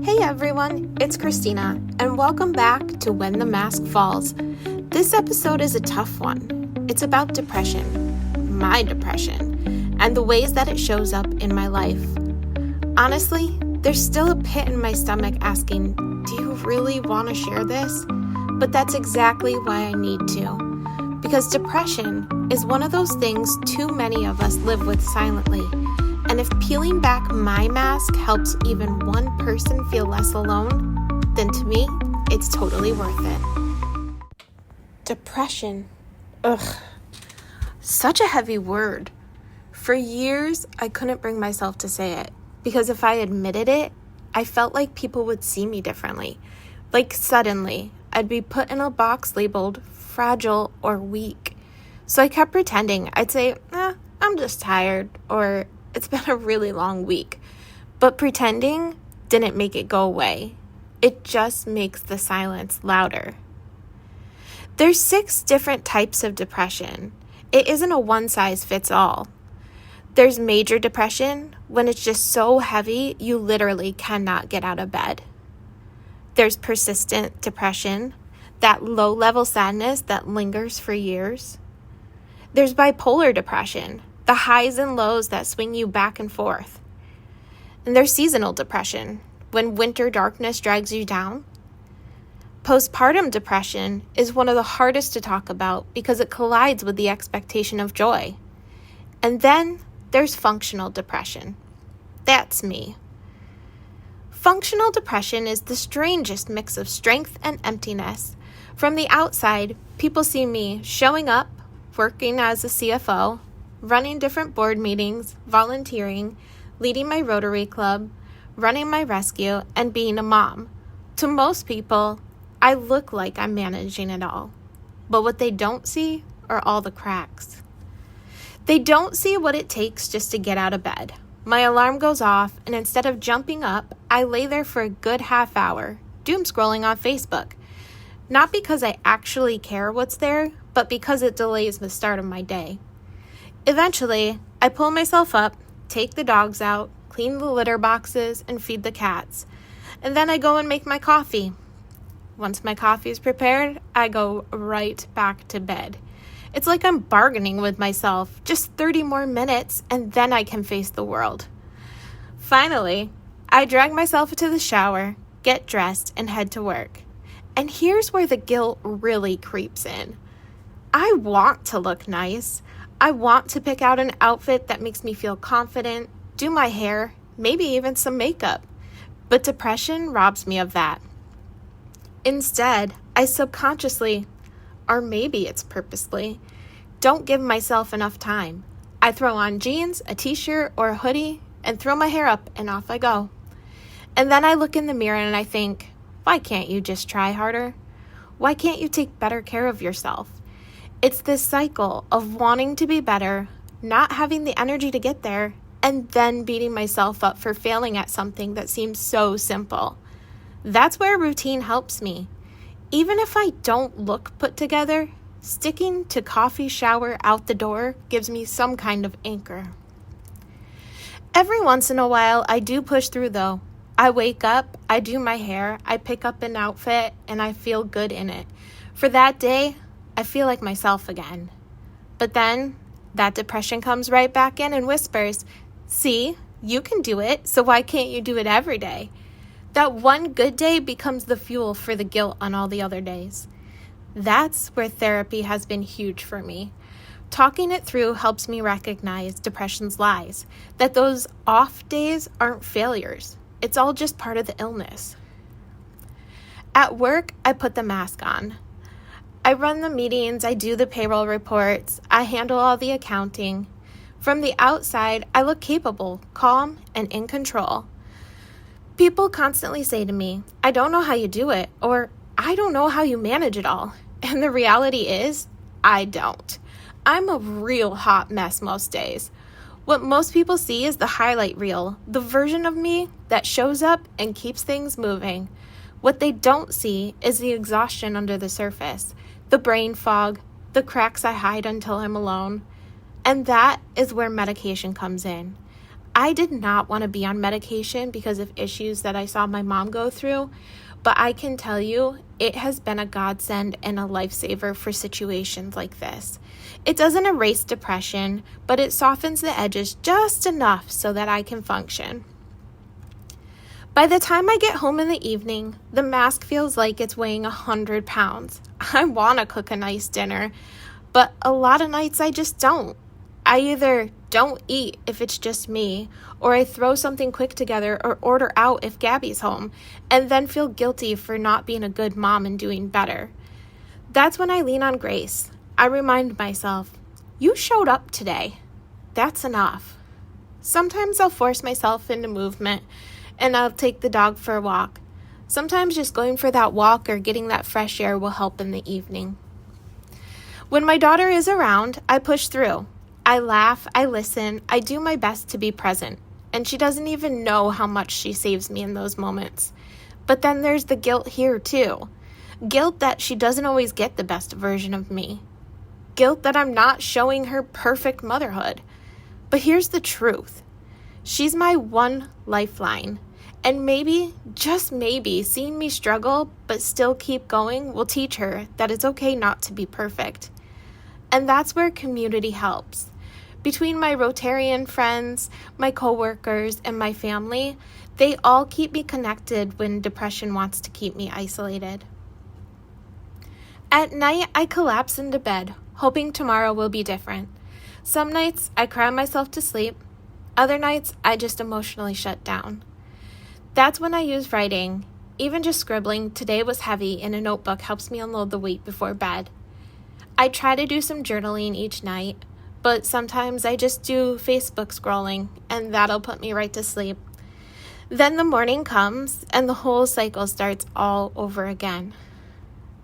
Hey everyone, it's Christina, and welcome back to When the Mask Falls. This episode is a tough one. It's about depression, my depression, and the ways that it shows up in my life. Honestly, there's still a pit in my stomach asking, do you really want to share this? But that's exactly why I need to. Because depression is one of those things too many of us live with silently. And if peeling back my mask helps even one person feel less alone, then to me, it's totally worth it. Depression. Ugh. Such a heavy word. For years, I couldn't bring myself to say it. Because if I admitted it, I felt like people would see me differently. Like suddenly, I'd be put in a box labeled fragile or weak. So I kept pretending. I'd say, I'm just tired, or it's been a really long week. But pretending didn't make it go away. It just makes the silence louder. There's 6 different types of depression. It isn't a one-size-fits-all. There's major depression, when it's just so heavy you literally cannot get out of bed. There's persistent depression, that low-level sadness that lingers for years. There's bipolar depression, the highs and lows that swing you back and forth. And there's seasonal depression, when winter darkness drags you down. Postpartum depression is one of the hardest to talk about because it collides with the expectation of joy. And then there's functional depression. That's me. Functional depression is the strangest mix of strength and emptiness. From the outside, people see me showing up, working as a CFO, running different board meetings, volunteering, leading my Rotary Club, running my rescue, and being a mom. To most people, I look like I'm managing it all. But what they don't see are all the cracks. They don't see what it takes just to get out of bed. My alarm goes off, and instead of jumping up, I lay there for a good half hour, doom scrolling on Facebook. Not because I actually care what's there, but because it delays the start of my day. Eventually, I pull myself up, take the dogs out, clean the litter boxes, and feed the cats. And then I go and make my coffee. Once my coffee is prepared, I go right back to bed. It's like I'm bargaining with myself, just 30 more minutes, and then I can face the world. Finally, I drag myself into the shower, get dressed, and head to work. And here's where the guilt really creeps in. I want to look nice. I want to pick out an outfit that makes me feel confident, do my hair, maybe even some makeup. But depression robs me of that. Instead, I subconsciously, or maybe it's purposely, don't give myself enough time. I throw on jeans, a t-shirt, or a hoodie, and throw my hair up, and off I go. And then I look in the mirror and I think, why can't you just try harder? Why can't you take better care of yourself? It's this cycle of wanting to be better, not having the energy to get there, and then beating myself up for failing at something that seems so simple. That's where routine helps me. Even if I don't look put together, sticking to coffee, shower, out the door gives me some kind of anchor. Every once in a while, I do push through though. I wake up, I do my hair, I pick up an outfit, and I feel good in it. For that day, I feel like myself again. But then, that depression comes right back in and whispers, see, you can do it, so why can't you do it every day? That one good day becomes the fuel for the guilt on all the other days. That's where therapy has been huge for me. Talking it through helps me recognize depression's lies, that those off days aren't failures. It's all just part of the illness. At work, I put the mask on. I run the meetings, I do the payroll reports, I handle all the accounting. From the outside, I look capable, calm, and in control. People constantly say to me, I don't know how you do it, or I don't know how you manage it all. And the reality is, I don't. I'm a real hot mess most days. What most people see is the highlight reel, the version of me that shows up and keeps things moving. What they don't see is the exhaustion under the surface, the brain fog, the cracks I hide until I'm alone. And that is where medication comes in. I did not want to be on medication because of issues that I saw my mom go through, but I can tell you it has been a godsend and a lifesaver for situations like this. It doesn't erase depression, but it softens the edges just enough so that I can function. By the time I get home in the evening, the mask feels like it's weighing 100 pounds. I want to cook a nice dinner, but a lot of nights I just don't. I either don't eat if it's just me, or I throw something quick together or order out if Gabby's home, and then feel guilty for not being a good mom and doing better. That's when I lean on Grace. I remind myself, you showed up today. That's enough. Sometimes I'll force myself into movement, and I'll take the dog for a walk. Sometimes just going for that walk or getting that fresh air will help in the evening. When my daughter is around, I push through. I laugh, I listen, I do my best to be present, and she doesn't even know how much she saves me in those moments. But then there's the guilt here too. Guilt that she doesn't always get the best version of me. Guilt that I'm not showing her perfect motherhood. But here's the truth. She's my one lifeline, and maybe, just maybe, seeing me struggle but still keep going will teach her that it's okay not to be perfect. And that's where community helps. Between my Rotarian friends, my coworkers, and my family, they all keep me connected when depression wants to keep me isolated. At night, I collapse into bed, hoping tomorrow will be different. Some nights, I cry myself to sleep. Other nights, I just emotionally shut down. That's when I use writing. Even just scribbling, today was heavy, in a notebook helps me unload the weight before bed. I try to do some journaling each night, but sometimes I just do Facebook scrolling, and that'll put me right to sleep. Then the morning comes, and the whole cycle starts all over again.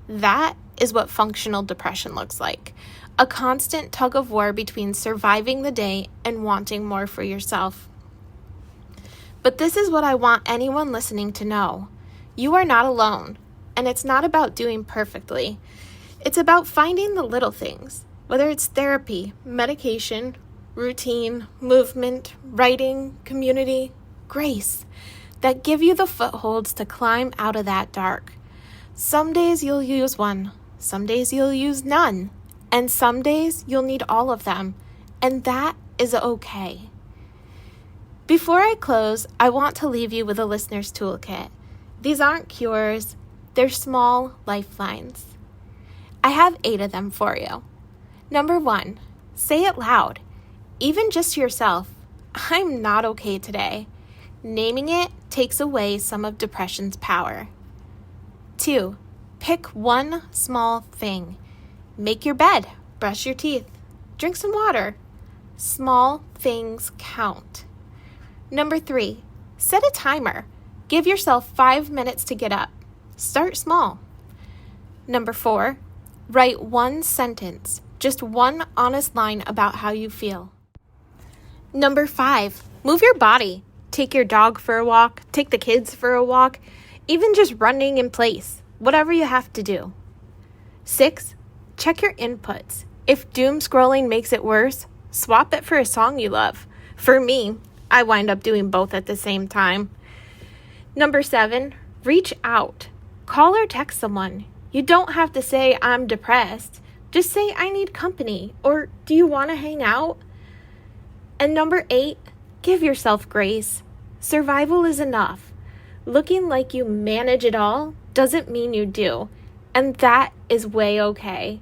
That is what functional depression looks like. A constant tug of war between surviving the day and wanting more for yourself. But this is what I want anyone listening to know. You are not alone, and it's not about doing perfectly. It's about finding the little things, whether it's therapy, medication, routine, movement, writing, community, grace, that give you the footholds to climb out of that dark. Some days you'll use one, some days you'll use none. And some days you'll need all of them, and that is okay. Before I close, I want to leave you with a listener's toolkit. These aren't cures, they're small lifelines. I have 8 of them for you. Number 1, say it loud, even just to yourself. I'm not okay today. Naming it takes away some of depression's power. 2, pick one small thing. Make your bed, brush your teeth, drink some water. Small things count. Number 3, set a timer. Give yourself 5 minutes to get up. Start small. Number 4, write one sentence, just one honest line about how you feel. Number 5, move your body. Take your dog for a walk, take the kids for a walk, even just running in place, whatever you have to do. 6, check your inputs. If doom scrolling makes it worse, swap it for a song you love. For me, I wind up doing both at the same time. Number 7, reach out. Call or text someone. You don't have to say, I'm depressed. Just say, I need company, or do you want to hang out? And number 8, give yourself grace. Survival is enough. Looking like you manage it all doesn't mean you do, and that is way okay.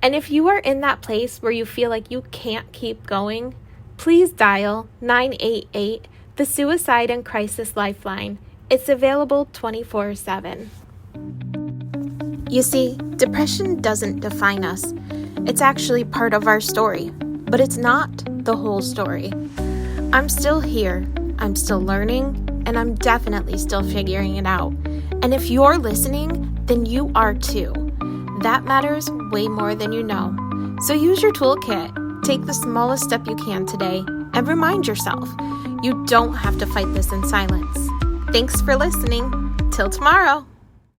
And if you are in that place where you feel like you can't keep going, please dial 988, the Suicide and Crisis Lifeline. It's available 24/7. You see, depression doesn't define us. It's actually part of our story, but it's not the whole story. I'm still here, I'm still learning, and I'm definitely still figuring it out. And if you're listening, then you are too. That matters way more than you know. So use your toolkit. Take the smallest step you can today and remind yourself, you don't have to fight this in silence. Thanks for listening. Till tomorrow.